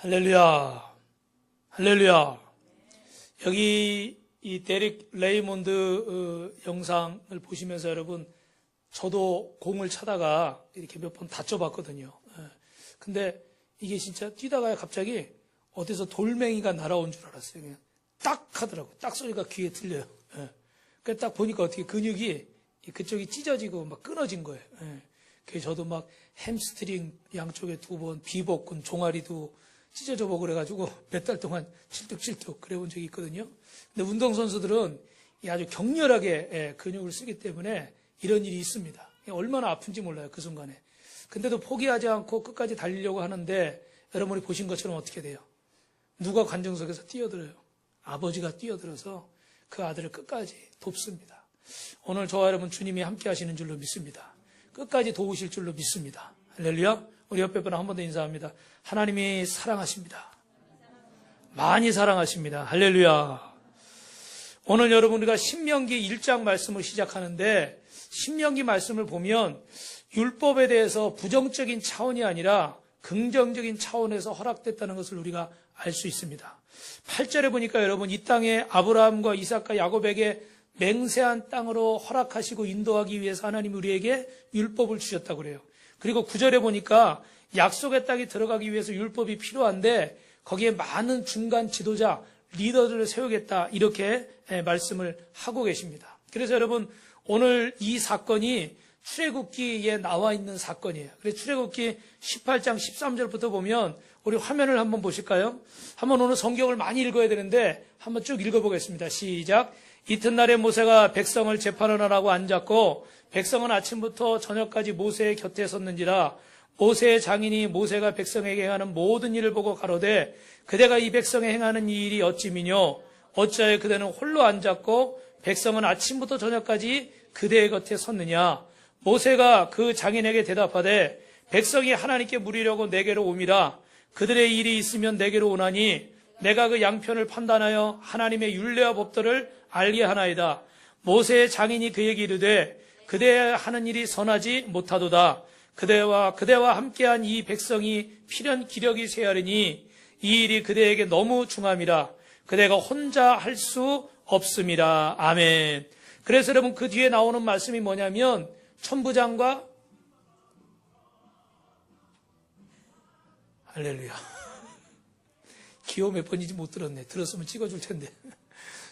할렐루야, 할렐루야. 여기 이 데릭 레이몬드 영상을 보시면서 여러분, 저도 공을 차다가 이렇게 몇 번 다쳐봤거든요. 근데 이게 진짜 뛰다가 갑자기 어디서 돌멩이가 날아온 줄 알았어요. 그냥 딱 하더라고요. 딱 소리가 귀에 들려요. 그래서 딱 보니까 어떻게 근육이 그쪽이 찢어지고 막 끊어진 거예요. 그래서 저도 막 햄스트링 양쪽에 2번, 비복근, 종아리도 찢어져 보고 그래가지고 몇 달 동안 칠뚝칠뚝 그래 본 적이 있거든요. 근데 운동선수들은 아주 격렬하게 근육을 쓰기 때문에 이런 일이 있습니다. 얼마나 아픈지 몰라요, 그 순간에. 근데도 포기하지 않고 끝까지 달리려고 하는데 여러분이 보신 것처럼 어떻게 돼요? 누가 관중석에서 뛰어들어요? 아버지가 뛰어들어서 그 아들을 끝까지 돕습니다. 오늘 저와 여러분 주님이 함께 하시는 줄로 믿습니다. 끝까지 도우실 줄로 믿습니다. 할렐루야. 우리 옆에 분랑 한 번 더 인사합니다. 하나님이 사랑하십니다. 많이 사랑하십니다. 할렐루야. 오늘 여러분 우리가 신명기 1장 말씀을 시작하는데 신명기 말씀을 보면 율법에 대해서 부정적인 차원이 아니라 긍정적인 차원에서 허락됐다는 것을 우리가 알 수 있습니다. 8절에 보니까 여러분 이 땅에 아브라함과 이삭과 야곱에게 맹세한 땅으로 허락하시고 인도하기 위해서 하나님이 우리에게 율법을 주셨다고 그래요. 그리고 9절에 보니까 약속의 땅에 들어가기 위해서 율법이 필요한데 거기에 많은 중간 지도자, 리더들을 세우겠다 이렇게 말씀을 하고 계십니다. 그래서 여러분 오늘 이 사건이 출애굽기에 나와 있는 사건이에요. 그래서 출애굽기 18장 13절부터 보면 우리 화면을 한번 보실까요? 한번 오늘 성경을 많이 읽어야 되는데 한번 쭉 읽어보겠습니다. 시작. 이튿날에 모세가 백성을 재판하라고 앉았고 백성은 아침부터 저녁까지 모세의 곁에 섰는지라 모세의 장인이 모세가 백성에게 행하는 모든 일을 보고 가로되 그대가 이 백성에 행하는 이 일이 어찌미뇨 어찌하여 그대는 홀로 앉았고 백성은 아침부터 저녁까지 그대의 곁에 섰느냐. 모세가 그 장인에게 대답하되 백성이 하나님께 물으려고 내게로 오미라. 그들의 일이 있으면 내게로 오나니 내가 그 양편을 판단하여 하나님의 율례와 법도를 알게 하나이다. 모세의 장인이 그에게 이르되 그대의 하는 일이 선하지 못하도다. 그대와 함께한 이 백성이 필연 기력이 쇠하리니 이 일이 그대에게 너무 중함이라. 그대가 혼자 할 수 없음이라. 아멘. 그래서 여러분 그 뒤에 나오는 말씀이 뭐냐면 천부장과 할렐루야. 기호 몇 번인지 못 들었네. 들었으면 찍어줄 텐데.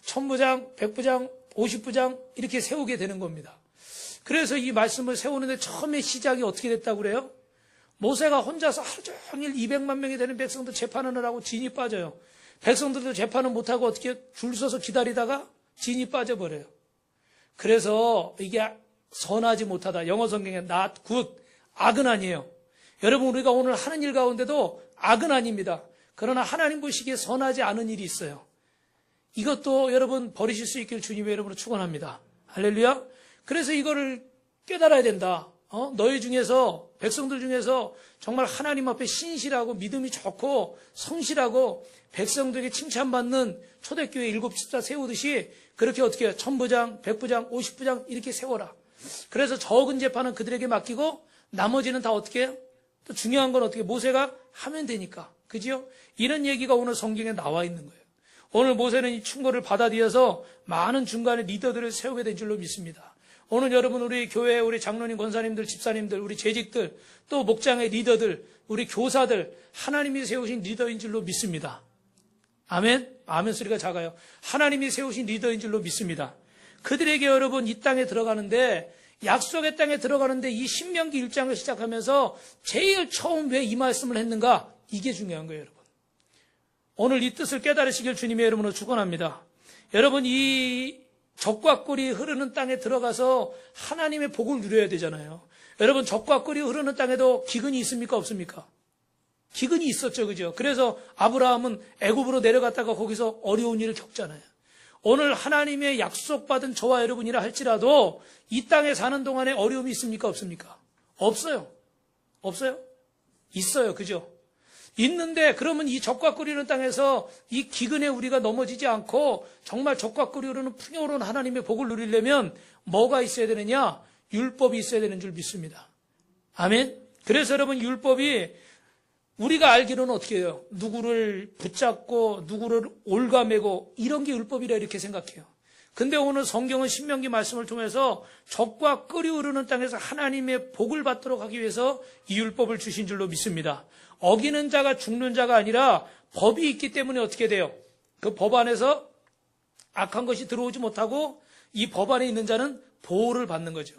천부장, 백부장, 50부장 이렇게 세우게 되는 겁니다. 그래서 이 말씀을 세우는데 처음에 시작이 어떻게 됐다고 그래요? 모세가 혼자서 하루 종일 200만 명이 되는 백성들 재판하느라고 진이 빠져요. 백성들도 재판을 못하고 어떻게 줄 서서 기다리다가 진이 빠져버려요. 그래서 이게 선하지 못하다. 영어 성경에 not good, 악은 아니에요. 여러분 우리가 오늘 하는 일 가운데도 악은 아닙니다. 그러나 하나님 보시기에 선하지 않은 일이 있어요. 이것도 여러분 버리실 수 있기를 주님의 이름으로 축원합니다. 할렐루야. 그래서 이거를 깨달아야 된다. 너희 중에서 백성들 중에서 정말 하나님 앞에 신실하고 믿음이 좋고 성실하고 백성들에게 칭찬받는 초대교회 7집사 세우듯이 그렇게 어떻게 해요? 천부장, 백부장, 50부장 이렇게 세워라. 그래서 적은 재판은 그들에게 맡기고 나머지는 다 어떻게 해요? 또 중요한 건 어떻게 모세가 하면 되니까. 그죠? 이런 얘기가 오늘 성경에 나와 있는 거예요. 오늘 모세는 이 충고를 받아들여서 많은 중간에 리더들을 세우게 된 줄로 믿습니다. 오늘 여러분 우리 교회 우리 장로님, 권사님들, 집사님들, 우리 재직들, 또 목장의 리더들, 우리 교사들 하나님이 세우신 리더인 줄로 믿습니다. 아멘? 아멘 소리가 작아요. 하나님이 세우신 리더인 줄로 믿습니다. 그들에게 여러분 이 땅에 들어가는데 약속의 땅에 들어가는데 이 신명기 1장을 시작하면서 제일 처음 왜 이 말씀을 했는가? 이게 중요한 거예요, 여러분. 오늘 이 뜻을 깨달으시길 주님의 이름으로 축원합니다. 여러분 이 젖과 꿀이 흐르는 땅에 들어가서 하나님의 복을 누려야 되잖아요. 여러분 젖과 꿀이 흐르는 땅에도 기근이 있습니까? 없습니까? 기근이 있었죠, 그죠? 그래서 아브라함은 애굽으로 내려갔다가 거기서 어려운 일을 겪잖아요. 오늘 하나님의 약속받은 저와 여러분이라 할지라도 이 땅에 사는 동안에 어려움이 있습니까? 없습니까? 없어요. 없어요? 있어요, 그죠? 있는데 그러면 이 젖과 꿀이 흐르는 땅에서 이 기근에 우리가 넘어지지 않고 정말 젖과 꿀이 흐르는 풍요로운 하나님의 복을 누리려면 뭐가 있어야 되느냐? 율법이 있어야 되는 줄 믿습니다. 아멘? 그래서 여러분 율법이 우리가 알기로는 어떻게 해요? 누구를 붙잡고 누구를 올가매고 이런 게 율법이라 이렇게 생각해요. 근데 오늘 성경은 신명기 말씀을 통해서 적과 끓이 흐르는 땅에서 하나님의 복을 받도록 하기 위해서 이 율법을 주신 줄로 믿습니다. 어기는 자가 죽는 자가 아니라 법이 있기 때문에 어떻게 돼요? 그 법 안에서 악한 것이 들어오지 못하고 이 법 안에 있는 자는 보호를 받는 거죠.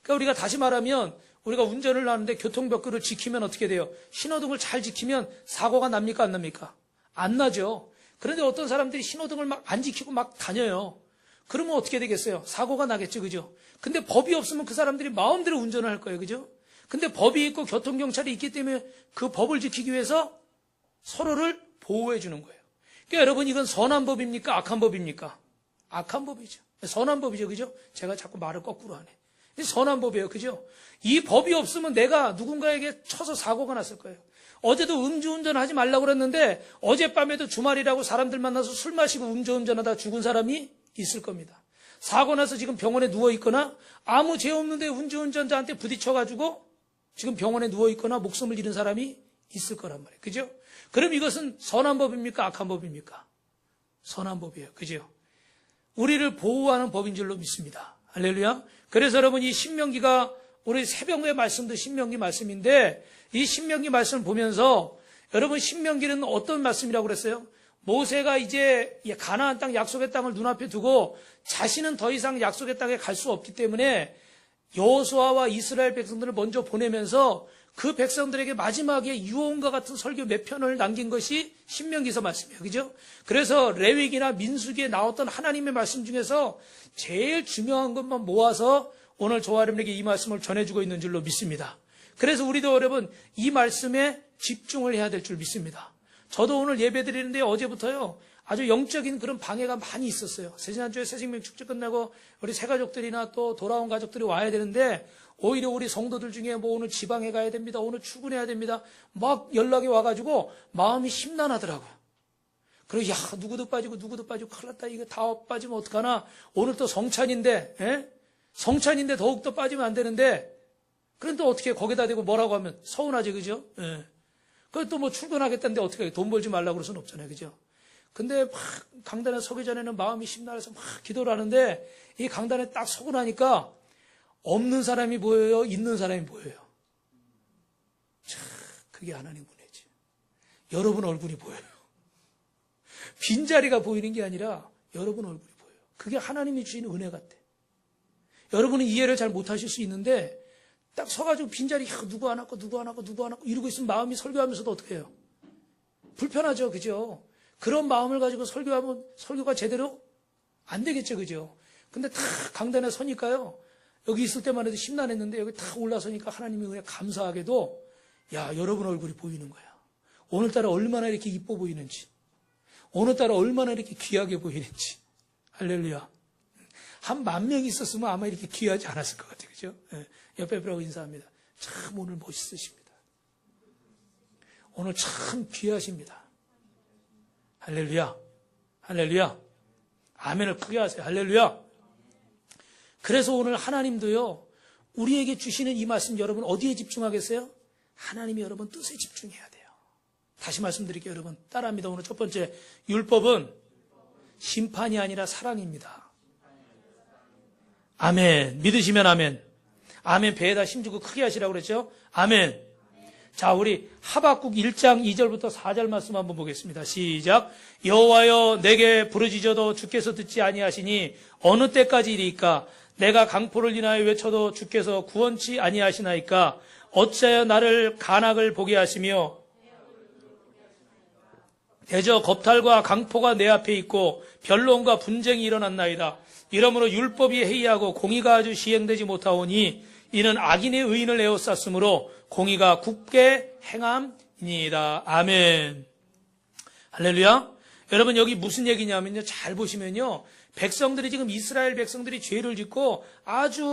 그러니까 우리가 다시 말하면 우리가 운전을 하는데 교통법규를 지키면 어떻게 돼요? 신호등을 잘 지키면 사고가 납니까? 안 납니까? 안 나죠. 그런데 어떤 사람들이 신호등을 막 안 지키고 막 다녀요. 그러면 어떻게 되겠어요? 사고가 나겠죠. 그죠? 근데 법이 없으면 그 사람들이 마음대로 운전을 할 거예요. 그죠? 근데 법이 있고 교통경찰이 있기 때문에 그 법을 지키기 위해서 서로를 보호해 주는 거예요. 그러니까 여러분 이건 선한 법입니까? 악한 법입니까? 악한 법이죠. 선한 법이죠. 그죠? 제가 자꾸 말을 거꾸로 하네. 선한 법이에요. 그죠? 이 법이 없으면 내가 누군가에게 쳐서 사고가 났을 거예요. 어제도 음주운전 하지 말라고 그랬는데 어젯밤에도 주말이라고 사람들 만나서 술 마시고 음주운전하다 죽은 사람이 있을 겁니다. 사고 나서 지금 병원에 누워있거나 아무 죄 없는데 음주운전자한테 부딪혀가지고 지금 병원에 누워있거나 목숨을 잃은 사람이 있을 거란 말이에요. 그죠? 그럼 이것은 선한 법입니까? 악한 법입니까? 선한 법이에요. 그죠? 우리를 보호하는 법인 줄로 믿습니다. 할렐루야. 그래서 여러분 이 신명기가 우리 새벽의 말씀도 신명기 말씀인데 이 신명기 말씀을 보면서 여러분 신명기는 어떤 말씀이라고 그랬어요? 모세가 이제 가나안 땅 약속의 땅을 눈앞에 두고 자신은 더 이상 약속의 땅에 갈 수 없기 때문에 여호수아와 이스라엘 백성들을 먼저 보내면서 그 백성들에게 마지막에 유언과 같은 설교 몇 편을 남긴 것이 신명기서 말씀이에요. 그죠? 그래서 레위기나 민수기에 나왔던 하나님의 말씀 중에서 제일 중요한 것만 모아서 오늘 저와 여러분에게 이 말씀을 전해주고 있는 줄로 믿습니다. 그래서 우리도 여러분 이 말씀에 집중을 해야 될 줄 믿습니다. 저도 오늘 예배 드리는데 어제부터요 아주 영적인 그런 방해가 많이 있었어요. 지난주에 새생명 축제 끝나고 우리 새가족들이나 또 돌아온 가족들이 와야 되는데 오히려 우리 성도들 중에 뭐 오늘 지방에 가야 됩니다. 오늘 출근해야 됩니다. 막 연락이 와가지고 마음이 심란하더라고요. 그리고 누구도 빠지고 큰일 났다. 이거 다 빠지면 어떡하나. 오늘 또 성찬인데 성찬인데 더욱더 빠지면 안 되는데 그런데 어떻게 거기다 대고 뭐라고 하면 서운하지. 그죠? 그래도 또 뭐 출근하겠다는데 어떻게 해. 돈 벌지 말라고 그럴 수는 없잖아요. 그죠? 근데 막 강단에 서기 전에는 마음이 심란해서 막 기도를 하는데 이 강단에 딱 서고 나니까 없는 사람이 보여요? 있는 사람이 보여요? 참, 그게 하나님 은혜지. 여러분 얼굴이 보여요. 빈자리가 보이는 게 아니라 여러분 얼굴이 보여요. 그게 하나님이 주신 은혜 같아. 여러분은 이해를 잘 못하실 수 있는데 딱 서가지고 빈자리 누구 안 왔고 이러고 있으면 마음이 설교하면서도 어떻게 해요? 불편하죠. 그죠? 그런 마음을 가지고 설교하면 설교가 제대로 안 되겠죠. 그죠? 근데 다 강단에 서니까요. 여기 있을 때만 해도 심란했는데 여기 다 올라서니까 하나님이 그냥 감사하게도 여러분 얼굴이 보이는 거야. 오늘따라 얼마나 이렇게 이뻐 보이는지, 오늘따라 얼마나 이렇게 귀하게 보이는지. 할렐루야. 한 10,000명 있었으면 아마 이렇게 귀하지 않았을 것 같아요. 그죠? 옆에 분하고 인사합니다. 참 오늘 멋있으십니다. 오늘 참 귀하십니다. 할렐루야. 할렐루야. 아멘을 크게 하세요. 할렐루야. 그래서 오늘 하나님도요, 우리에게 주시는 이 말씀 여러분 어디에 집중하겠어요? 하나님이 여러분 뜻에 집중해야 돼요. 다시 말씀드릴게요. 여러분 따라합니다. 오늘 첫 번째, 율법은 심판이 아니라 사랑입니다. 아멘. 믿으시면 아멘. 아멘. 배에다 힘주고 크게 하시라고 그랬죠? 아멘. 자, 우리 하박국 1장 2절부터 4절 말씀 한번 보겠습니다. 시작. 여호와여 내게 부르짖어도 주께서 듣지 아니하시니 어느 때까지이리까? 내가 강포를 인하여 외쳐도 주께서 구원치 아니하시나이까? 어찌하여 나를 간악을 보게 하시며 대저 겁탈과 강포가 내 앞에 있고 변론과 분쟁이 일어났나이다. 이러므로 율법이 해이하고 공의가 아주 시행되지 못하오니 이는 악인의 의인을 에워쌌으므로 공의가 굳게 행함이니이다. 아멘. 할렐루야. 여러분 여기 무슨 얘기냐면요, 잘 보시면요, 백성들이 지금 이스라엘 백성들이 죄를 짓고 아주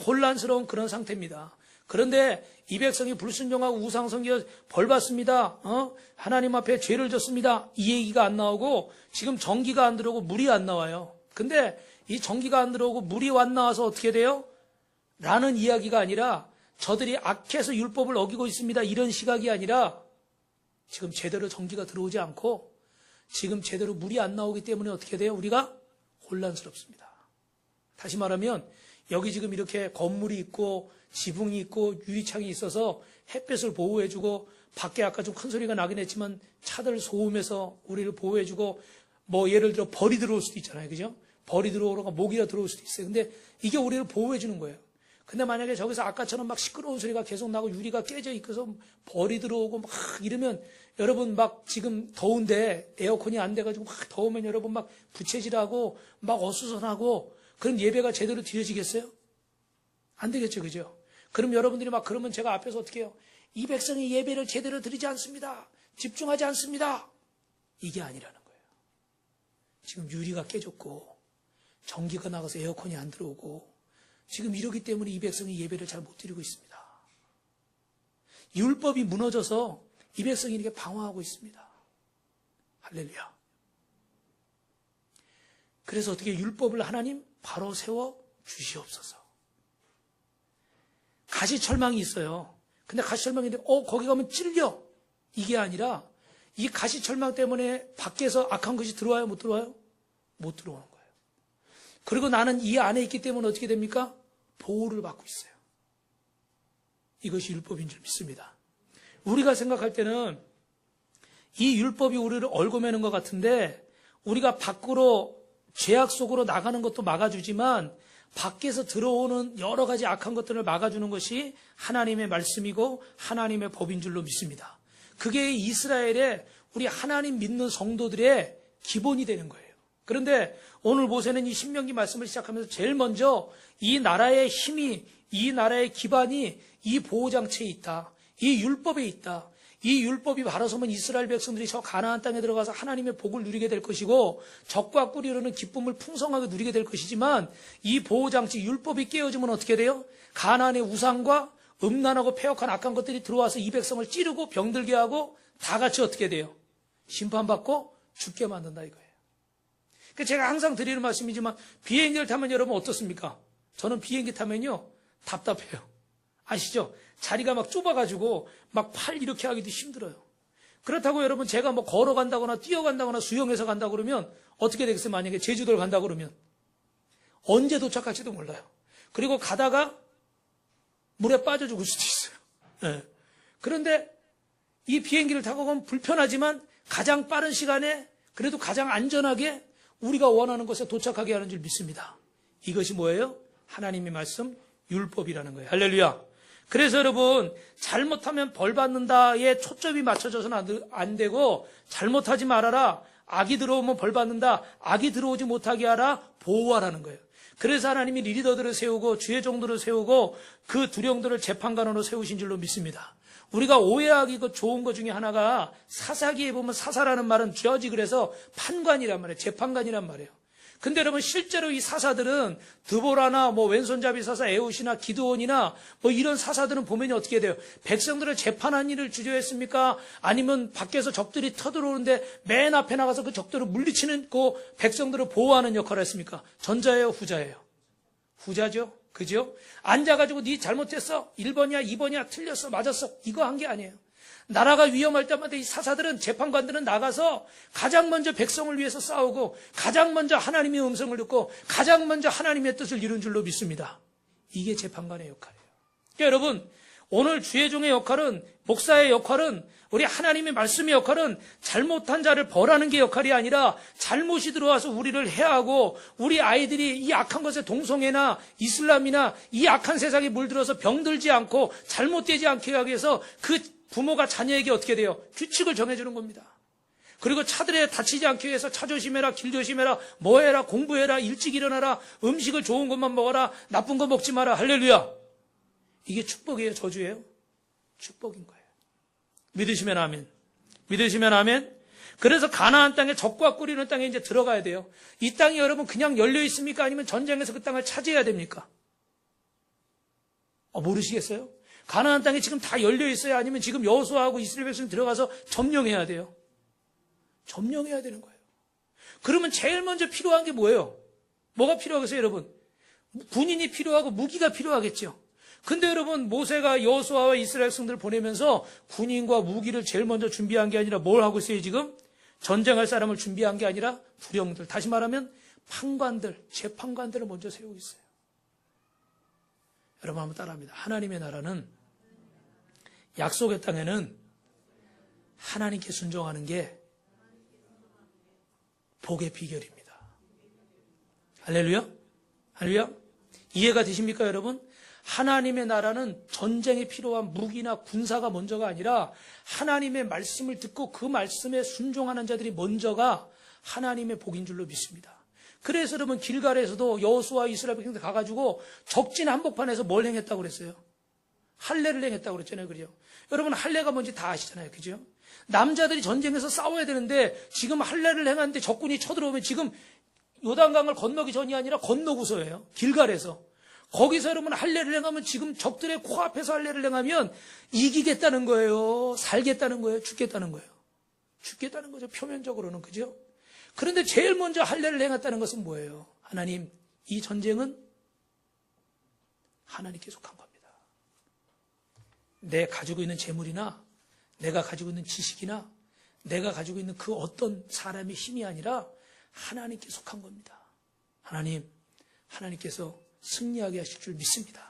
혼란스러운 그런 상태입니다. 그런데 이 백성이 불순종하고 우상 섬겨 벌 받습니다. 하나님 앞에 죄를 졌습니다. 이 얘기가 안 나오고 지금 전기가 안 들어오고 물이 안 나와요. 근데 이 전기가 안 들어오고 물이 안 나와서 어떻게 돼요? 라는 이야기가 아니라 저들이 악해서 율법을 어기고 있습니다. 이런 시각이 아니라 지금 제대로 전기가 들어오지 않고 지금 제대로 물이 안 나오기 때문에 어떻게 돼요? 우리가 혼란스럽습니다. 다시 말하면 여기 지금 이렇게 건물이 있고 지붕이 있고 유리창이 있어서 햇볕을 보호해주고 밖에 아까 좀 큰 소리가 나긴 했지만 차들 소음에서 우리를 보호해주고 뭐 예를 들어 벌이 들어올 수도 있잖아요. 그죠? 벌이 들어오거나 모기가 들어올 수도 있어요. 근데 이게 우리를 보호해주는 거예요. 근데 만약에 저기서 아까처럼 막 시끄러운 소리가 계속 나고 유리가 깨져 있어서 벌이 들어오고 막 이러면 여러분 막 지금 더운데 에어컨이 안 돼가지고 막 더우면 여러분 막 부채질하고 막 어수선하고 그럼 예배가 제대로 드려지겠어요? 안 되겠죠. 그죠? 그럼 여러분들이 막 그러면 제가 앞에서 어떻게 해요? 이 백성이 예배를 제대로 드리지 않습니다. 집중하지 않습니다. 이게 아니라는 거예요. 지금 유리가 깨졌고 전기가 나가서 에어컨이 안 들어오고 지금 이러기 때문에 이 백성이 예배를 잘 못 드리고 있습니다. 율법이 무너져서 이 백성이 이렇게 방황하고 있습니다. 할렐루야. 그래서 어떻게 율법을 하나님 바로 세워 주시옵소서. 가시철망이 있어요. 근데 가시철망인데 거기 가면 찔려. 이게 아니라 이 가시철망 때문에 밖에서 악한 것이 들어와요? 못 들어와요? 못 들어오는 거예요. 그리고 나는 이 안에 있기 때문에 어떻게 됩니까? 보호를 받고 있어요. 이것이 율법인 줄 믿습니다. 우리가 생각할 때는 이 율법이 우리를 얽어매는 것 같은데 우리가 밖으로 죄악 속으로 나가는 것도 막아주지만 밖에서 들어오는 여러 가지 악한 것들을 막아주는 것이 하나님의 말씀이고 하나님의 법인 줄로 믿습니다. 그게 이스라엘의 우리 하나님 믿는 성도들의 기본이 되는 거예요. 그런데 오늘 모세는 이 신명기 말씀을 시작하면서 제일 먼저 이 나라의 힘이, 이 나라의 기반이 이 보호장치에 있다. 이 율법에 있다. 이 율법이 바로 서면 이스라엘 백성들이 저 가나안 땅에 들어가서 하나님의 복을 누리게 될 것이고 적과 꿀이로는 기쁨을 풍성하게 누리게 될 것이지만 이 보호장치 율법이 깨어지면 어떻게 돼요? 가나안의 우상과 음란하고 패역한 악한 것들이 들어와서 이 백성을 찌르고 병들게 하고 다 같이 어떻게 돼요? 심판받고 죽게 만든다 이거예요. 제가 항상 드리는 말씀이지만 비행기를 타면 여러분 어떻습니까? 저는 비행기 타면요 답답해요. 아시죠? 자리가 막 좁아가지고 막 팔 이렇게 하기도 힘들어요. 그렇다고 여러분 제가 뭐 걸어간다거나 뛰어간다거나 수영해서 간다 그러면 어떻게 되겠어요? 만약에 제주도를 간다 그러면 언제 도착할지도 몰라요. 그리고 가다가 물에 빠져 죽을 수도 있어요. 네. 그런데 이 비행기를 타고 가면 불편하지만 가장 빠른 시간에 그래도 가장 안전하게 우리가 원하는 곳에 도착하게 하는 줄 믿습니다. 이것이 뭐예요? 하나님의 말씀 율법이라는 거예요. 할렐루야. 그래서 여러분 잘못하면 벌 받는다에 초점이 맞춰져서는 안 되고 잘못하지 말아라. 악이 들어오면 벌 받는다. 악이 들어오지 못하게 하라. 보호하라는 거예요. 그래서 하나님이 리더들을 세우고 주의 종들을 세우고 그 두령들을 재판관으로 세우신 줄로 믿습니다. 우리가 오해하기 좋은 것 중에 하나가 사사기에 보면 사사라는 말은 저지 그래서 판관이란 말이에요. 재판관이란 말이에요. 근데 여러분 실제로 이 사사들은 드보라나 뭐 왼손잡이 사사 에웃이나 기드온이나 뭐 이런 사사들은 보면 어떻게 돼요? 백성들을 재판한 일을 주저했습니까? 아니면 밖에서 적들이 터들어오는데 맨 앞에 나가서 그 적들을 물리치는 그 백성들을 보호하는 역할을 했습니까? 전자예요, 후자예요? 후자죠. 그죠? 앉아가지고 네 잘못했어. 1번이야, 2번이야, 틀렸어, 맞았어. 이거 한 게 아니에요. 나라가 위험할 때마다 이 사사들은 재판관들은 나가서 가장 먼저 백성을 위해서 싸우고 가장 먼저 하나님의 음성을 듣고 가장 먼저 하나님의 뜻을 이룬 줄로 믿습니다. 이게 재판관의 역할이에요. 그러니까 여러분 오늘 주의 종의 역할은 목사의 역할은 우리 하나님의 말씀의 역할은 잘못한 자를 벌하는 게 역할이 아니라 잘못이 들어와서 우리를 해하고 우리 아이들이 이 악한 것에 동성애나 이슬람이나 이 악한 세상에 물들어서 병들지 않고 잘못되지 않게 하기 위해서 그 부모가 자녀에게 어떻게 돼요? 규칙을 정해주는 겁니다. 그리고 차들에 다치지 않기 위해서 차 조심해라, 길 조심해라, 뭐 해라, 공부해라, 일찍 일어나라, 음식을 좋은 것만 먹어라, 나쁜 거 먹지 마라. 할렐루야. 이게 축복이에요? 저주예요? 축복인 거예요. 믿으시면 아멘. 믿으시면 아멘. 그래서 가나안 땅에 적과 꿀이는 땅에 이제 들어가야 돼요. 이 땅이 여러분 그냥 열려 있습니까? 아니면 전쟁에서 그 땅을 차지해야 됩니까? 모르시겠어요? 가나안 땅이 지금 다 열려 있어요? 아니면 지금 여호수아하고 이스라엘 백성이 들어가서 점령해야 돼요? 점령해야 되는 거예요. 그러면 제일 먼저 필요한 게 뭐예요? 뭐가 필요하겠어요, 여러분? 군인이 필요하고 무기가 필요하겠죠. 근데 여러분, 모세가 여호수아와 이스라엘 백성들을 보내면서 군인과 무기를 제일 먼저 준비한 게 아니라 뭘 하고 있어요, 지금? 전쟁할 사람을 준비한 게 아니라 부령들, 다시 말하면 판관들, 재판관들을 먼저 세우고 있어요. 여러분 한번 따라합니다. 하나님의 나라는, 약속의 땅에는 하나님께 순종하는 게 복의 비결입니다. 할렐루야? 할렐루야? 이해가 되십니까, 여러분? 하나님의 나라는 전쟁에 필요한 무기나 군사가 먼저가 아니라 하나님의 말씀을 듣고 그 말씀에 순종하는 자들이 먼저가 하나님의 복인 줄로 믿습니다. 그래서 여러분, 길갈에서도 여호수아 이스라엘 백성들 가가지고 적진 한복판에서 뭘 행했다고 그랬어요? 할례를 행했다고 그랬잖아요. 그죠? 여러분, 할례가 뭔지 다 아시잖아요. 그죠? 남자들이 전쟁에서 싸워야 되는데 지금 할례를 행하는데 적군이 쳐들어오면 지금 요단강을 건너기 전이 아니라 건너고서예요. 길갈에서. 거기서 여러분 할례를 행하면 지금 적들의 코앞에서 할례를 행하면 이기겠다는 거예요. 살겠다는 거예요. 죽겠다는 거예요. 죽겠다는 거죠. 표면적으로는. 그죠? 그런데 제일 먼저 할례를 행했다는 것은 뭐예요? 하나님, 이 전쟁은 하나님께 속한 겁니다. 내 가지고 있는 재물이나 내가 가지고 있는 지식이나 내가 가지고 있는 그 어떤 사람의 힘이 아니라 하나님께 속한 겁니다. 하나님께서 승리하게 하실 줄 믿습니다.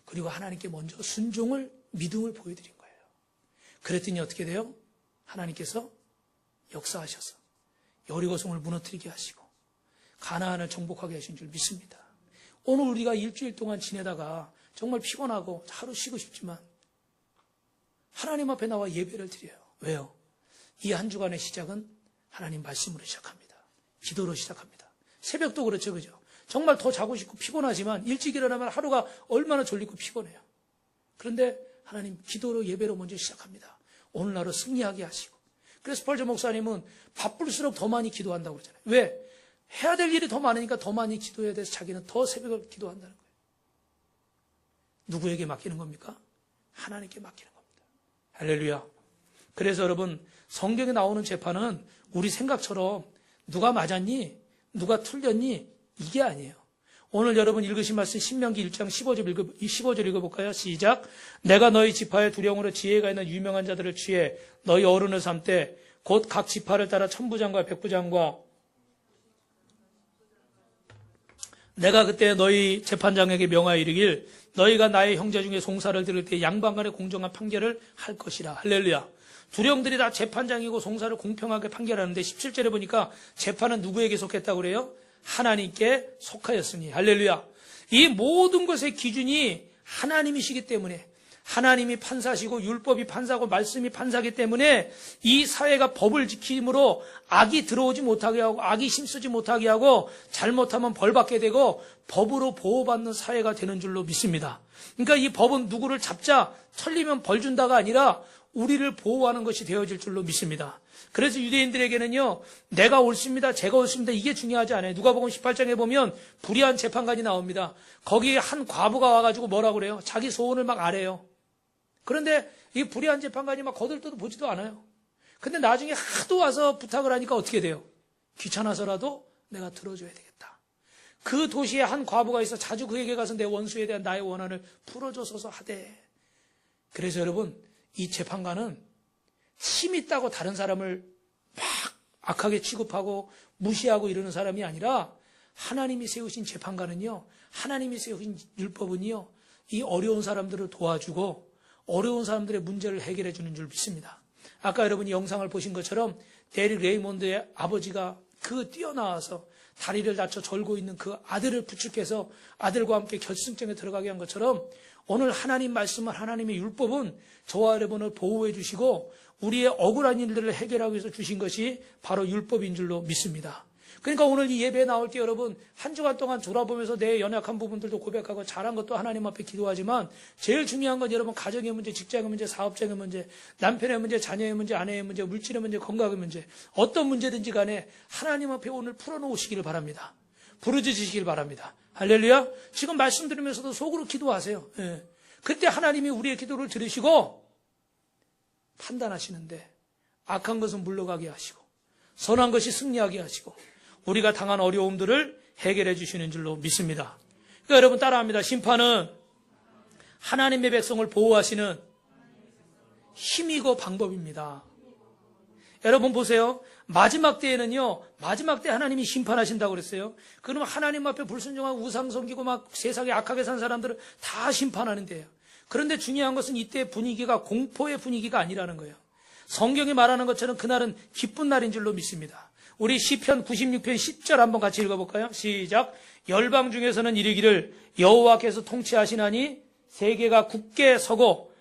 그리고 하나님께 먼저 순종을, 믿음을 보여드린 거예요. 그랬더니 어떻게 돼요? 하나님께서 역사하셔서 여리고성을 무너뜨리게 하시고 가나안을 정복하게 하신 줄 믿습니다. 오늘 우리가 일주일 동안 지내다가 정말 피곤하고 하루 쉬고 싶지만 하나님 앞에 나와 예배를 드려요. 왜요? 이 한 주간의 시작은 하나님 말씀으로 시작합니다. 기도로 시작합니다. 새벽도 그렇죠, 그죠? 정말 더 자고 싶고 피곤하지만 일찍 일어나면 하루가 얼마나 졸리고 피곤해요. 그런데 하나님, 기도로 예배로 먼저 시작합니다. 오늘 하루 승리하게 하시고. 그래서 스펄전 목사님은 바쁠수록 더 많이 기도한다고 그러잖아요. 왜? 해야 될 일이 더 많으니까 더 많이 기도해야 돼서 자기는 더 새벽을 기도한다는 거예요. 누구에게 맡기는 겁니까? 하나님께 맡기는 겁니다. 할렐루야. 그래서 여러분, 성경에 나오는 재판은 우리 생각처럼 누가 맞았니? 누가 틀렸니? 이게 아니에요. 오늘 여러분 읽으신 말씀 신명기 1장 15절 읽어볼까요? 시작. 내가 너희 지파의 두령으로 지혜가 있는 유명한 자들을 취해 너희 어른을 삼되 곧 각 지파를 따라 천부장과 백부장과 내가 그때 너희 재판장에게 명하여 이르길 너희가 나의 형제 중에 송사를 들을 때 양반 간의 공정한 판결을 할 것이라. 할렐루야. 두령들이 다 재판장이고 송사를 공평하게 판결하는데 17절에 보니까 재판은 누구에게 속했다고 그래요? 하나님께 속하였으니. 할렐루야. 이 모든 것의 기준이 하나님이시기 때문에, 하나님이 판사시고 율법이 판사고 말씀이 판사기 때문에 이 사회가 법을 지킴으로 악이 들어오지 못하게 하고 악이 힘쓰지 못하게 하고 잘못하면 벌받게 되고 법으로 보호받는 사회가 되는 줄로 믿습니다. 그러니까 이 법은 누구를 잡자 털리면 벌 준다가 아니라 우리를 보호하는 것이 되어질 줄로 믿습니다. 그래서 유대인들에게는요, 내가 옳습니다, 제가 옳습니다, 이게 중요하지 않아요. 누가복음 18장에 보면 불의한 재판관이 나옵니다. 거기에 한 과부가 와가지고 뭐라고 그래요? 자기 소원을 막 아래요. 그런데 이 불의한 재판관이 막 거들떠도 보지도 않아요. 근데 나중에 하도 와서 부탁을 하니까 어떻게 돼요? 귀찮아서라도 내가 들어줘야 되겠다. 그 도시에 한 과부가 있어 자주 그에게 가서 내 원수에 대한 나의 원한을 풀어줘서 하되. 그래서 여러분, 이 재판관은 힘 있다고 다른 사람을 막 악하게 취급하고 무시하고 이러는 사람이 아니라 하나님이 세우신 재판관은요, 하나님이 세우신 율법은요, 이 어려운 사람들을 도와주고 어려운 사람들의 문제를 해결해 주는 줄 믿습니다. 아까 여러분이 영상을 보신 것처럼 데릭 레이몬드의 아버지가 그 뛰어나와서 다리를 다쳐 절고 있는 그 아들을 부축해서 아들과 함께 결승점에 들어가게 한 것처럼 오늘 하나님 말씀은, 하나님의 율법은 저와 여러분을 보호해 주시고 우리의 억울한 일들을 해결하기 위해서 주신 것이 바로 율법인 줄로 믿습니다. 그러니까 오늘 이 예배에 나올 때 여러분 한 주간 동안 돌아보면서 내 연약한 부분들도 고백하고 잘한 것도 하나님 앞에 기도하지만 제일 중요한 건 여러분 가정의 문제, 직장의 문제, 사업장의 문제, 남편의 문제, 자녀의 문제, 아내의 문제, 물질의 문제, 건강의 문제, 어떤 문제든지 간에 하나님 앞에 오늘 풀어놓으시기를 바랍니다. 부르짖으시길 바랍니다. 할렐루야. 지금 말씀 들으면서도 속으로 기도하세요. 예. 그때 하나님이 우리의 기도를 들으시고 판단하시는데 악한 것은 물러가게 하시고 선한 것이 승리하게 하시고 우리가 당한 어려움들을 해결해 주시는 줄로 믿습니다. 그러니까 여러분 따라합니다. 심판은 하나님의 백성을 보호하시는 힘이고 방법입니다. 여러분 보세요. 마지막 때에는요, 마지막 때 하나님이 심판하신다고 그랬어요. 그러면 하나님 앞에 불순종하고 우상 섬기고 막 세상에 악하게 산 사람들을 다 심판하는데요. 그런데 중요한 것은 이때 분위기가 공포의 분위기가 아니라는 거예요. 성경이 말하는 것처럼 그날은 기쁜 날인 줄로 믿습니다. 우리 시편 96편 10절 한번 같이 읽어볼까요? 시작. 열방 중에서는 이르기를 여호와께서 통치하시나니 세계가 굳게 서고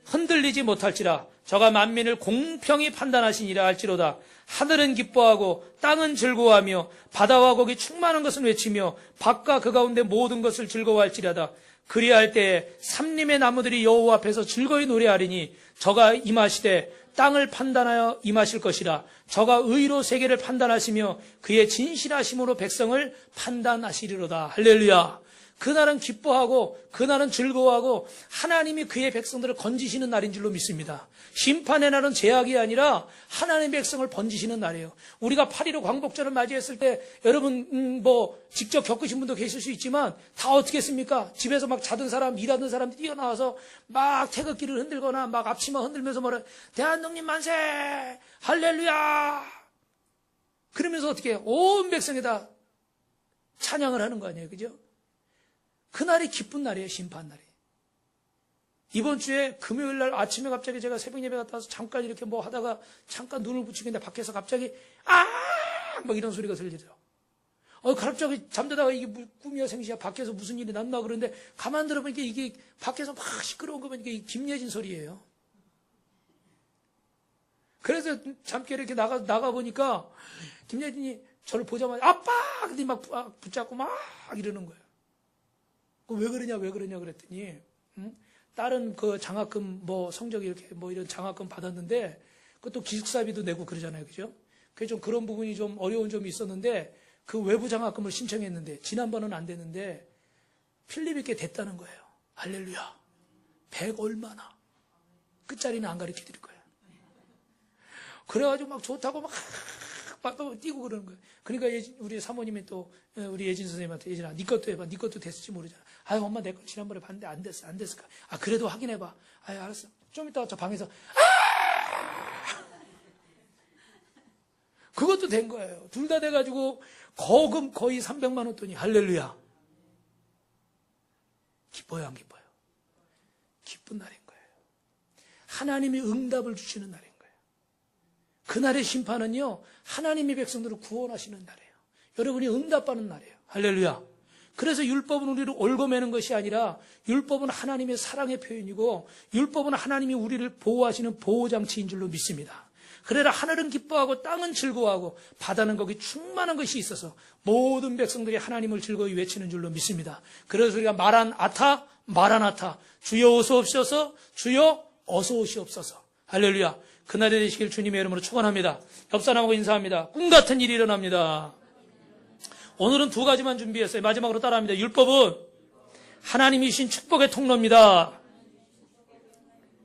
흔들리지 못할지라. 저가 만민을 공평히 판단하시니라 할지로다. 하늘은 기뻐하고 땅은 즐거워하며 바다와 거기 충만한 것은 외치며 밭과 그 가운데 모든 것을 즐거워할지라다. 그리할 때에 삼림의 나무들이 여호와 앞에서 즐거이 노래하리니 저가 임하시되 땅을 판단하여 임하실 것이라. 저가 의로 세계를 판단하시며 그의 진실하심으로 백성을 판단하시리로다. 할렐루야. 그날은 기뻐하고 그날은 즐거워하고 하나님이 그의 백성들을 건지시는 날인 줄로 믿습니다. 심판의 날은 제약이 아니라 하나님의 백성을 번지시는 날이에요. 우리가 8.15 광복절을 맞이했을 때 여러분 직접 겪으신 분도 계실 수 있지만 다 어떻게 했습니까? 집에서 막 자던 사람, 일하던 사람들이 뛰어나와서 막 태극기를 흔들거나 막 앞치마 흔들면서 뭐래, 대한독립 만세! 할렐루야! 그러면서 어떻게 해요? 온 백성에다 찬양을 하는 거 아니에요, 그죠? 그날이 기쁜 날이에요, 심판 날이. 이번 주에 금요일 날 아침에 갑자기 제가 새벽 예배 갔다 와서 잠깐 이렇게 뭐 하다가 잠깐 눈을 붙이고 있는데 밖에서 갑자기 막 이런 소리가 들리죠. 갑자기 잠자다가 이게 꿈이야 생시야 밖에서 무슨 일이 났나 그러는데 가만 들어보니까 이게 밖에서 막 시끄러운 거 보니까 이게 김예진 소리예요. 그래서 잠깐 이렇게 나가 보니까 김예진이 저를 보자마자 아빠! 근데 막 붙잡고 막 이러는 거예요. 왜 그러냐 그랬더니, 딸은 그 장학금 성적이 이렇게 이런 장학금 받았는데, 그것도 기숙사비도 내고 그러잖아요. 그죠? 그래서 좀 그런 부분이 좀 어려운 점이 있었는데, 그 외부 장학금을 신청했는데, 지난번은 안 됐는데, 필립 있게 됐다는 거예요. 할렐루야. 100 얼마나. 끝자리는 안 가르쳐 드릴 거예요. 그래가지고 막 좋다고 막 뛰고 그러는 거예요. 그러니까 우리 사모님이 또 우리 예진 선생님한테 예진아 네 것도 해봐. 네 것도 됐을지 모르잖아. 아유 엄마 내 거 지난번에 봤는데 안 됐을까? 그래도 확인해봐. 아유 알았어. 좀 이따 저 방에서 그것도 된 거예요. 둘 다 돼가지고 거금 거의 300만 원 돈이 할렐루야. 기뻐요 안 기뻐요? 기쁜 날인 거예요. 하나님이 응답을 주시는 날인 거예요. 그날의 심판은요, 하나님의 백성들을 구원하시는 날이에요. 여러분이 응답받는 날이에요. 할렐루야. 그래서 율법은 우리를 얽어매는 것이 아니라 율법은 하나님의 사랑의 표현이고 율법은 하나님이 우리를 보호하시는 보호장치인 줄로 믿습니다. 그래라 하늘은 기뻐하고 땅은 즐거워하고 바다는 거기 충만한 것이 있어서 모든 백성들이 하나님을 즐거이 외치는 줄로 믿습니다. 그래서 우리가 마라나타 주여 어서 오시옵소서 주여 어서 오시옵소서. 할렐루야. 그날이 되시길 주님의 이름으로 축원합니다. 옆 사람하고 인사합니다. 꿈 같은 일이 일어납니다. 오늘은 2가지만 준비했어요. 마지막으로 따라합니다. 율법은 하나님이 주신 축복의 통로입니다.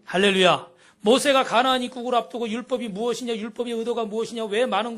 할렐루야. 모세가 가나안 입국을 앞두고 율법이 무엇이냐, 율법의 의도가 무엇이냐, 왜 많은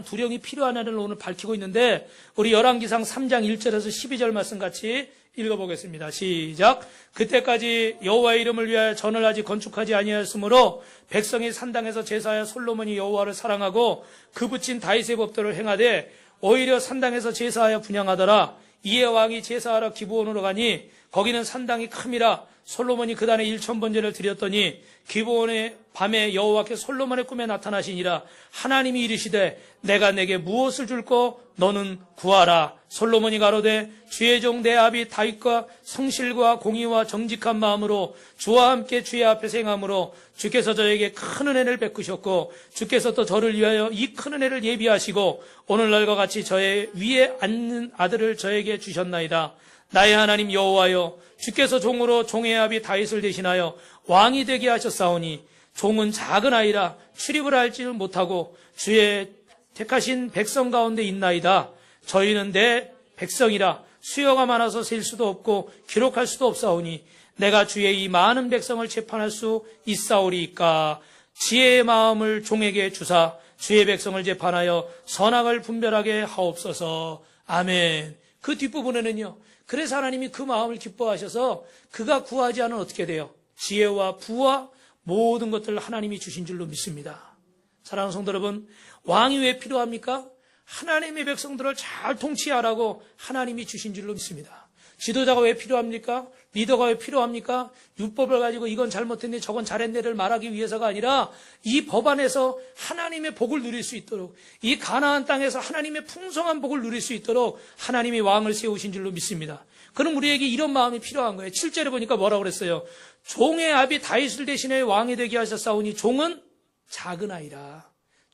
두령이 필요하냐를 오늘 밝히고 있는데 우리 열왕기상 3장 1절에서 12절 말씀 같이 읽어보겠습니다. 시작. 그때까지 여호와의 이름을 위하여 전을 아직 건축하지 아니하였으므로 백성이 산당에서 제사하여 솔로몬이 여호와를 사랑하고 그 붙인 다윗의 법도를 행하되 오히려 산당에서 제사하여 분향하더라. 이에 왕이 제사하러 기브온으로 가니 거기는 산당이 큼이라 솔로몬이 그단에 1000번제를 드렸더니 기브온의 밤에 여호와께 솔로몬의 꿈에 나타나시니라. 하나님이 이르시되 내가 내게 무엇을 줄꼬 너는 구하라. 솔로몬이 가로되 주의 종 내 아비 다윗과 성실과 공의와 정직한 마음으로 주와 함께 주의 앞에서 행함으로 주께서 저에게 큰 은혜를 베푸셨고 주께서 또 저를 위하여 이 큰 은혜를 예비하시고 오늘날과 같이 저의 위에 앉는 아들을 저에게 주셨나이다. 나의 하나님 여호와여 주께서 종으로 종의 아비 다윗을 대신하여 왕이 되게 하셨사오니 종은 작은 아이라 출입을 할지는 못하고 주의 택하신 백성 가운데 있나이다. 저희는 내 백성이라 수요가 많아서 셀 수도 없고 기록할 수도 없사오니 내가 주의 이 많은 백성을 재판할 수 있사오리이까. 지혜의 마음을 종에게 주사 주의 백성을 재판하여 선악을 분별하게 하옵소서. 아멘. 그 뒷부분에는요, 그래서 하나님이 그 마음을 기뻐하셔서 그가 구하지 않은 어떻게 돼요? 지혜와 부와 모든 것들을 하나님이 주신 줄로 믿습니다. 사랑하는 성도 여러분, 왕이 왜 필요합니까? 하나님의 백성들을 잘 통치하라고 하나님이 주신 줄로 믿습니다. 지도자가 왜 필요합니까? 리더가 왜 필요합니까? 율법을 가지고 이건 잘못했네 저건 잘했네를 말하기 위해서가 아니라 이 법안에서 하나님의 복을 누릴 수 있도록, 이 가나안 땅에서 하나님의 풍성한 복을 누릴 수 있도록 하나님이 왕을 세우신 줄로 믿습니다. 그럼 우리에게 이런 마음이 필요한 거예요. 7절에 보니까 뭐라고 그랬어요? 종의 아비 다윗을 대신해 왕이 되게 하셨사오니 종은 작은 아이라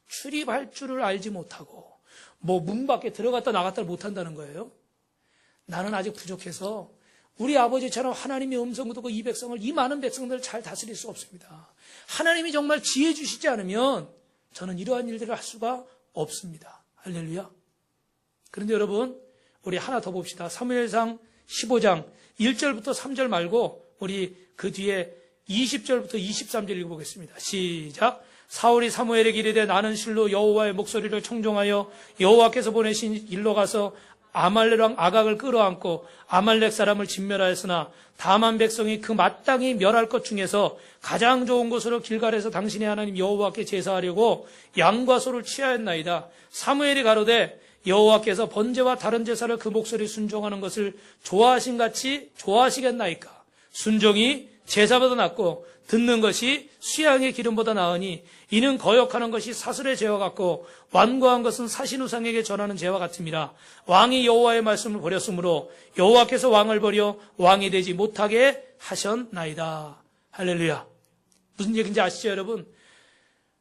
출입할 줄을 알지 못하고 문 밖에 들어갔다 나갔다 못한다는 거예요. 나는 아직 부족해서 우리 아버지처럼 하나님의 음성을 듣고 이 백성을, 이 많은 백성들을 잘 다스릴 수 없습니다. 하나님이 정말 지혜 주시지 않으면 저는 이러한 일들을 할 수가 없습니다. 할렐루야. 그런데 여러분, 우리 하나 더 봅시다. 사무엘상 15장 1절부터 3절 말고 우리 그 뒤에 20절부터 23절 읽어보겠습니다. 시작. 사울이 사무엘에게 이르되 나는 실로 여호와의 목소리를 청종하여 여호와께서 보내신 일로 가서 아말렉 왕 아각을 끌어안고 아말렉 사람을 진멸하였으나 다만 백성이 그 마땅히 멸할 것 중에서 가장 좋은 곳으로 길갈에서 당신의 하나님 여호와께 제사하려고 양과 소를 취하였나이다. 사무엘이 가로되 여호와께서 번제와 다른 제사를 그 목소리 순종하는 것을 좋아하신 같이 좋아하시겠나이까. 순종이 제사보다 낫고 듣는 것이 수양의 기름보다 나으니 이는 거역하는 것이 사슬의 죄와 같고 완고한 것은 사신우상에게 전하는 죄와 같음이라. 왕이 여호와의 말씀을 버렸으므로 여호와께서 왕을 버려 왕이 되지 못하게 하셨나이다. 할렐루야. 무슨 얘기인지 아시죠 여러분?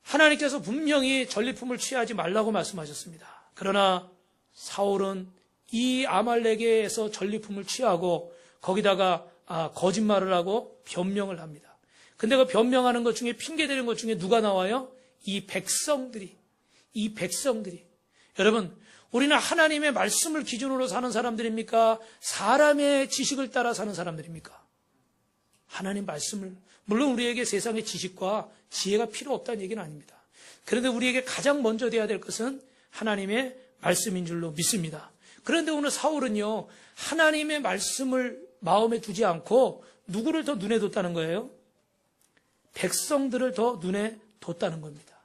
하나님께서 분명히 전리품을 취하지 말라고 말씀하셨습니다. 그러나 사울은 이 아말렉에서 전리품을 취하고 거기다가 거짓말을 하고 변명을 합니다. 근데 그 변명하는 것 중에, 핑계대는 것 중에 누가 나와요? 이 백성들이. 여러분, 우리는 하나님의 말씀을 기준으로 사는 사람들입니까? 사람의 지식을 따라 사는 사람들입니까? 하나님 말씀을, 물론 우리에게 세상의 지식과 지혜가 필요 없다는 얘기는 아닙니다. 그런데 우리에게 가장 먼저 돼야 될 것은 하나님의 말씀인 줄로 믿습니다. 그런데 오늘 사울은요, 하나님의 말씀을 마음에 두지 않고 누구를 더 눈에 뒀다는 거예요? 백성들을 더 눈에 뒀다는 겁니다.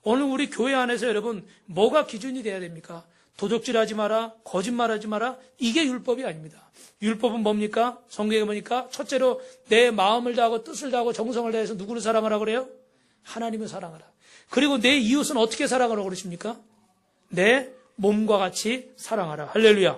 오늘 우리 교회 안에서 여러분 뭐가 기준이 돼야 됩니까? 도적질하지 마라, 거짓말하지 마라, 이게 율법이 아닙니다. 율법은 뭡니까? 성경에 보니까 첫째로 내 마음을 다하고 뜻을 다하고 정성을 다해서 누구를 사랑하라고 그래요? 하나님을 사랑하라. 그리고 내 이웃은 어떻게 사랑하라고 그러십니까? 내 몸과 같이 사랑하라. 할렐루야.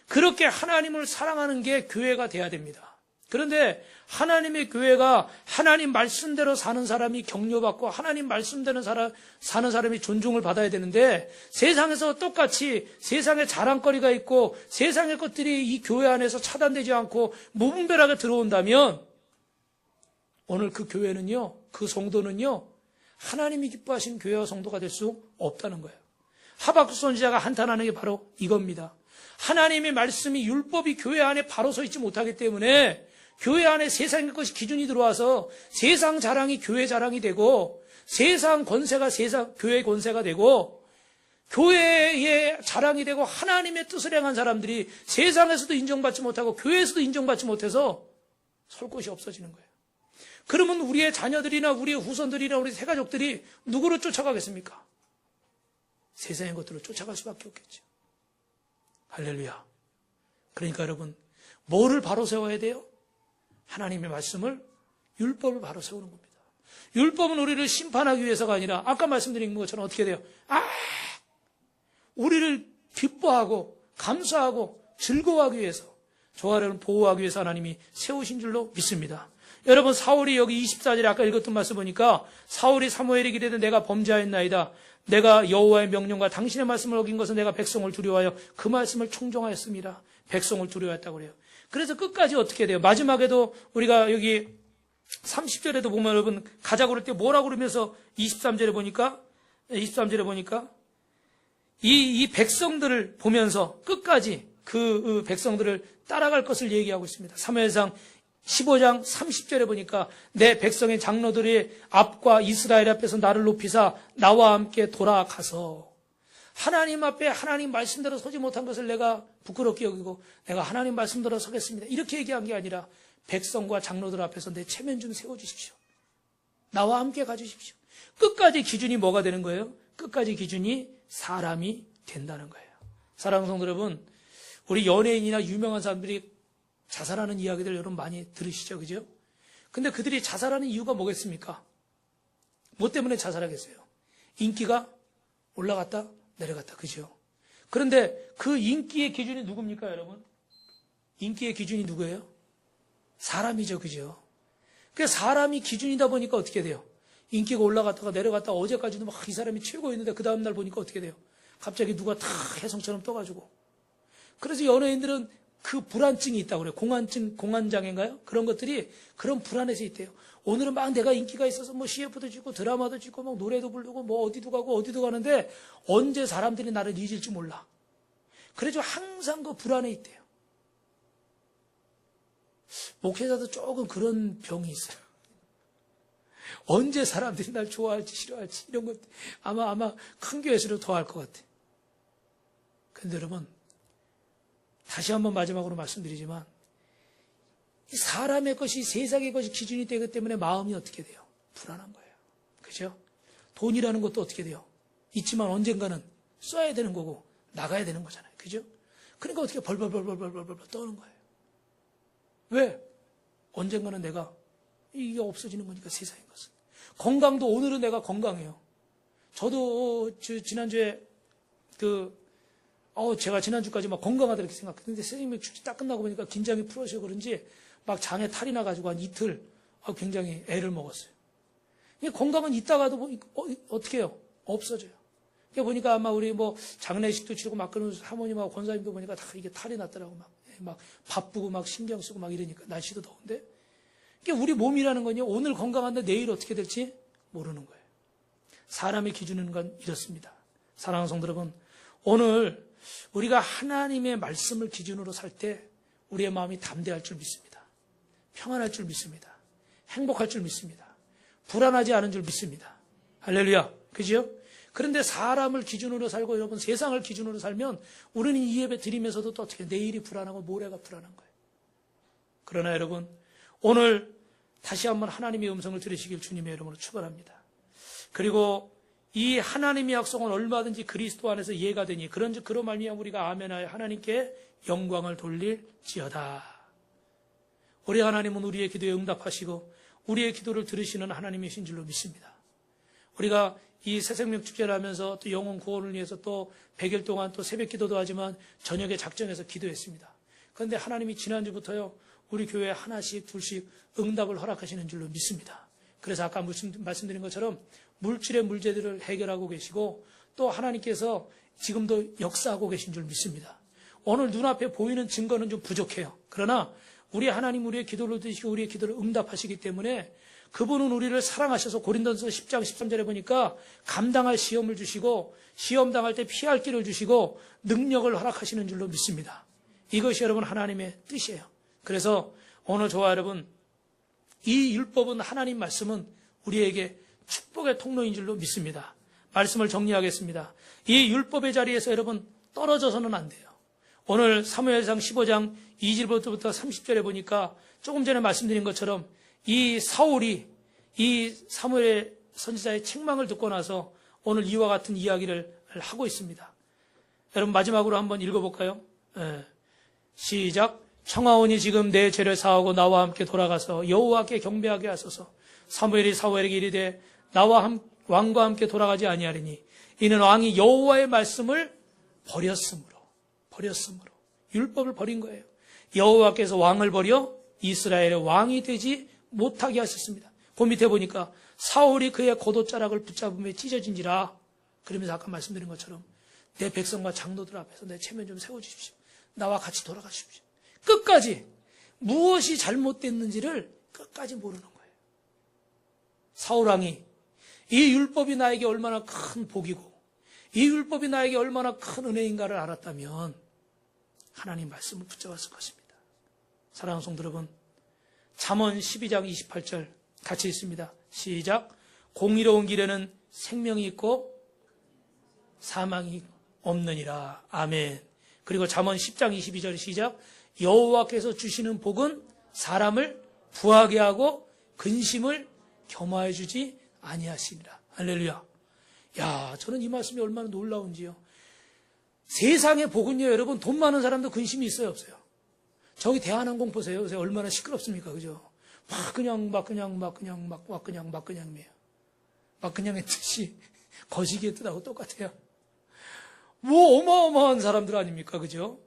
그렇게 하나님을 사랑하는 게 교회가 돼야 됩니다. 그런데 하나님의 교회가 하나님 말씀대로 사는 사람이 격려받고 하나님 말씀대로 사는 사람이 존중을 받아야 되는데 세상에서 똑같이 세상에 자랑거리가 있고 세상의 것들이 이 교회 안에서 차단되지 않고 무분별하게 들어온다면 오늘 그 교회는요, 그 성도는요, 하나님이 기뻐하시는 교회와 성도가 될 수 없다는 거예요. 하박국 선지자가 한탄하는 게 바로 이겁니다. 하나님의 말씀이 율법이 교회 안에 바로 서 있지 못하기 때문에 교회 안에 세상의 것이 기준이 들어와서 세상 자랑이 교회 자랑이 되고 세상 권세가 교회 권세가 되고 교회의 자랑이 되고 하나님의 뜻을 행한 사람들이 세상에서도 인정받지 못하고 교회에서도 인정받지 못해서 설 곳이 없어지는 거예요. 그러면 우리의 자녀들이나 우리의 후손들이나 우리 새가족들이 누구를 쫓아가겠습니까? 세상의 것들을 쫓아갈 수밖에 없겠죠. 할렐루야. 그러니까 여러분, 뭐를 바로 세워야 돼요? 하나님의 말씀을, 율법을 바로 세우는 겁니다. 율법은 우리를 심판하기 위해서가 아니라 아까 말씀드린 것처럼 어떻게 돼요? 우리를 기뻐하고 감사하고 즐거워하기 위해서, 저와 여러분 보호하기 위해서 하나님이 세우신 줄로 믿습니다. 여러분, 사울이 여기 24절에 아까 읽었던 말씀 보니까 사울이 사무엘에게 이르되 내가 범죄하였나이다. 내가 여호와의 명령과 당신의 말씀을 어긴 것은 내가 백성을 두려워하여 그 말씀을 청종하였습니다. 백성을 두려워했다고 그래요. 그래서 끝까지 어떻게 돼요? 마지막에도 우리가 여기 30절에도 보면 여러분 가자고 그럴 때 뭐라고 그러면서 23절에 보니까 이 백성들을 보면서 끝까지 그 백성들을 따라갈 것을 얘기하고 있습니다. 사무엘상 15장 30절에 보니까 내 백성의 장로들이 앞과 이스라엘 앞에서 나를 높이사 나와 함께 돌아가서 하나님 앞에 하나님 말씀대로 서지 못한 것을 내가 부끄럽게 여기고 내가 하나님 말씀대로 서겠습니다. 이렇게 얘기한 게 아니라 백성과 장로들 앞에서 내 체면 좀 세워주십시오. 나와 함께 가주십시오. 끝까지 기준이 뭐가 되는 거예요? 끝까지 기준이 사람이 된다는 거예요. 사랑하는 성도 여러분, 우리 연예인이나 유명한 사람들이 자살하는 이야기들 여러분 많이 들으시죠? 그죠? 근데 그들이 자살하는 이유가 뭐겠습니까? 뭐 때문에 자살하겠어요? 인기가 올라갔다 내려갔다. 그죠? 그런데 그 인기의 기준이 누굽니까, 여러분? 인기의 기준이 누구예요? 사람이죠. 그죠? 그 사람이 기준이다 보니까 어떻게 돼요? 인기가 올라갔다가 내려갔다가 어제까지도 막 이 사람이 최고였는데 그 다음날 보니까 어떻게 돼요? 갑자기 누가 다 혜성처럼 떠가지고. 그래서 연예인들은 그 불안증이 있다고 그래요. 공황장애인가요? 그런 것들이 그런 불안에서 있대요. 오늘은 막 내가 인기가 있어서 뭐 CF도 찍고 드라마도 찍고 막 노래도 부르고 뭐 어디도 가고 어디도 가는데 언제 사람들이 나를 잊을지 몰라. 그래서 항상 그 불안에 있대요. 목회자도 조금 그런 병이 있어요. 언제 사람들이 날 좋아할지 싫어할지 이런 것 아마 큰 교회에서도 더 할 것 같아요. 그런데 여러분, 다시 한번 마지막으로 말씀드리지만 이 사람의 것이 세상의 것이 기준이 되기 때문에 마음이 어떻게 돼요? 불안한 거예요. 그죠? 돈이라는 것도 어떻게 돼요? 있지만 언젠가는 써야 되는 거고 나가야 되는 거잖아요. 그죠? 그러니까 어떻게 벌벌 떠는 거예요. 왜? 언젠가는 내가 이게 없어지는 거니까 세상의 것은. 건강도 오늘은 내가 건강해요. 저도 지난주에 제가 지난주까지 막 건강하다 이렇게 생각했는데 선생님이 축제 딱 끝나고 보니까 긴장이 풀어서 그런지 막 장에 탈이 나가지고 한 이틀 굉장히 애를 먹었어요. 건강은 있다가도 어떻게 해요? 없어져요. 그러니까 보니까 아마 우리 뭐 장례식도 치르고 막 그런 사모님하고 권사님도 보니까 다 이게 탈이 났더라고. 막 바쁘고 막 신경 쓰고 막 이러니까 날씨도 더운데. 그러니까 우리 몸이라는 건요, 오늘 건강한데 내일 어떻게 될지 모르는 거예요. 사람의 기준은 건 이렇습니다. 사랑하는 성도 여러분, 오늘 우리가 하나님의 말씀을 기준으로 살 때 우리의 마음이 담대할 줄 믿습니다. 평안할 줄 믿습니다. 행복할 줄 믿습니다. 불안하지 않은 줄 믿습니다. 할렐루야. 그죠? 그런데 사람을 기준으로 살고 여러분 세상을 기준으로 살면 우리는 이 예배 드리면서도 또 어떻게 내일이 불안하고 모레가 불안한 거예요. 그러나 여러분, 오늘 다시 한번 하나님의 음성을 들으시길 주님의 이름으로 축원합니다. 그리고 이 하나님의 약속은 얼마든지 그리스도 안에서 이해가 되니 그런 말미암아 우리가 아멘하여 하나님께 영광을 돌릴지어다. 우리 하나님은 우리의 기도에 응답하시고 우리의 기도를 들으시는 하나님이신 줄로 믿습니다. 우리가 이 새생명 축제를 하면서 또 영혼 구원을 위해서 또 100일 동안 또 새벽 기도도 하지만 저녁에 작정해서 기도했습니다. 그런데 하나님이 지난주부터요 우리 교회에 하나씩 둘씩 응답을 허락하시는 줄로 믿습니다. 그래서 아까 말씀드린 것처럼 물질의 문제들을 해결하고 계시고 또 하나님께서 지금도 역사하고 계신 줄 믿습니다. 오늘 눈앞에 보이는 증거는 좀 부족해요. 그러나 우리 하나님 우리의 기도를 들으시고 우리의 기도를 응답하시기 때문에 그분은 우리를 사랑하셔서 고린도전서 10장 13절에 보니까 감당할 시험을 주시고 시험 당할 때 피할 길을 주시고 능력을 허락하시는 줄로 믿습니다. 이것이 여러분 하나님의 뜻이에요. 그래서 오늘 저와 여러분 이 율법은 하나님 말씀은 우리에게 축복의 통로인 줄로 믿습니다. 말씀을 정리하겠습니다. 이 율법의 자리에서 여러분 떨어져서는 안 돼요. 오늘 사무엘상 15장 2절부터 30절에 보니까 조금 전에 말씀드린 것처럼 이 사울이 이 사무엘 선지자의 책망을 듣고 나서 오늘 이와 같은 이야기를 하고 있습니다. 여러분 마지막으로 한번 읽어볼까요? 시작. 청하오니 지금 내 죄를 사하고 나와 함께 돌아가서 여호와께 경배하게 하소서. 사무엘이 사울에게 이르되 나와 왕과 함께 돌아가지 아니하리니 이는 왕이 여호와의 말씀을 버렸으므로 율법을 버린 거예요. 여호와께서 왕을 버려 이스라엘의 왕이 되지 못하게 하셨습니다. 그 밑에 보니까 사울이 그의 겉옷자락을 붙잡으며 찢어진지라. 그러면서 아까 말씀드린 것처럼 내 백성과 장로들 앞에서 내 체면 좀 세워주십시오. 나와 같이 돌아가십시오. 끝까지 무엇이 잘못됐는지를 끝까지 모르는 거예요. 사울왕이 이 율법이 나에게 얼마나 큰 복이고 이 율법이 나에게 얼마나 큰 은혜인가를 알았다면 하나님 말씀을 붙잡았을 것입니다. 사랑하는 성도 여러분, 잠언 12장 28절 같이 읽습니다. 시작. 공의로운 길에는 생명이 있고 사망이 있고 없느니라. 아멘. 그리고 잠언 10장 22절 시작. 여호와께서 주시는 복은 사람을 부하게 하고 근심을 겸하여 주지 아니하시니라. 할렐루야. 야, 저는 이 말씀이 얼마나 놀라운지요. 세상의 복은요, 여러분, 돈 많은 사람도 근심이 있어요, 없어요? 저기 대한항공 보세요. 요새 얼마나 시끄럽습니까? 그죠? 막 그냥 의 뜻이 거시기의 뜻하고 똑같아요. 뭐 어마어마한 사람들 아닙니까? 그죠?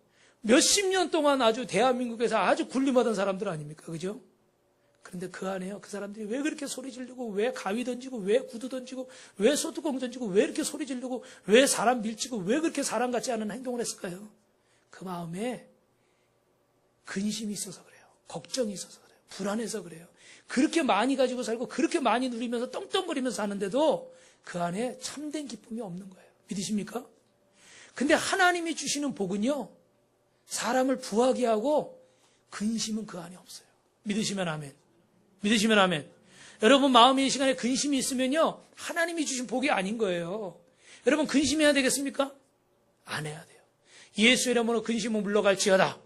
몇십 년 동안 아주 대한민국에서 아주 군림하던 사람들 아닙니까? 그죠? 그런데 그 안에요, 그 사람들이 왜 그렇게 소리 지르고, 왜 가위 던지고, 왜 구두 던지고, 왜 소뚜껑 던지고, 왜 이렇게 소리 지르고, 왜 사람 밀치고, 왜 그렇게 사람 같지 않은 행동을 했을까요? 그 마음에 근심이 있어서 그래요. 걱정이 있어서 그래요. 불안해서 그래요. 그렇게 많이 가지고 살고, 그렇게 많이 누리면서 떵떵거리면서 사는데도 그 안에 참된 기쁨이 없는 거예요. 믿으십니까? 근데 하나님이 주시는 복은요, 사람을 부하게 하고 근심은 그 안에 없어요. 믿으시면 아멘. 믿으시면 아멘. 여러분 마음에 이 시간에 근심이 있으면요, 하나님이 주신 복이 아닌 거예요. 여러분 근심해야 되겠습니까? 안 해야 돼요. 예수의 이름으로 근심은 물러갈지어다.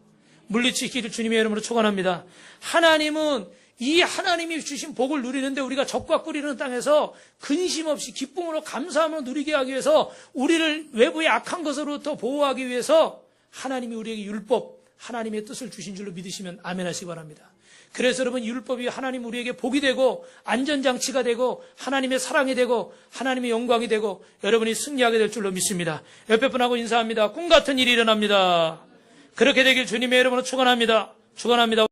물리치기를 주님의 이름으로 축원합니다. 하나님은 이 하나님이 주신 복을 누리는데 우리가 적과 꿀이는 땅에서 근심 없이 기쁨으로 감사함으로 누리게 하기 위해서 우리를 외부의 악한 것으로부터 보호하기 위해서 하나님이 우리에게 율법, 하나님의 뜻을 주신 줄로 믿으시면 아멘 하시기 바랍니다. 그래서 여러분 율법이 하나님 우리에게 복이 되고 안전장치가 되고 하나님의 사랑이 되고 하나님의 영광이 되고 여러분이 승리하게 될 줄로 믿습니다. 옆에 분하고 인사합니다. 꿈 같은 일이 일어납니다. 그렇게 되길 주님의 이름으로 축원합니다. 축원합니다.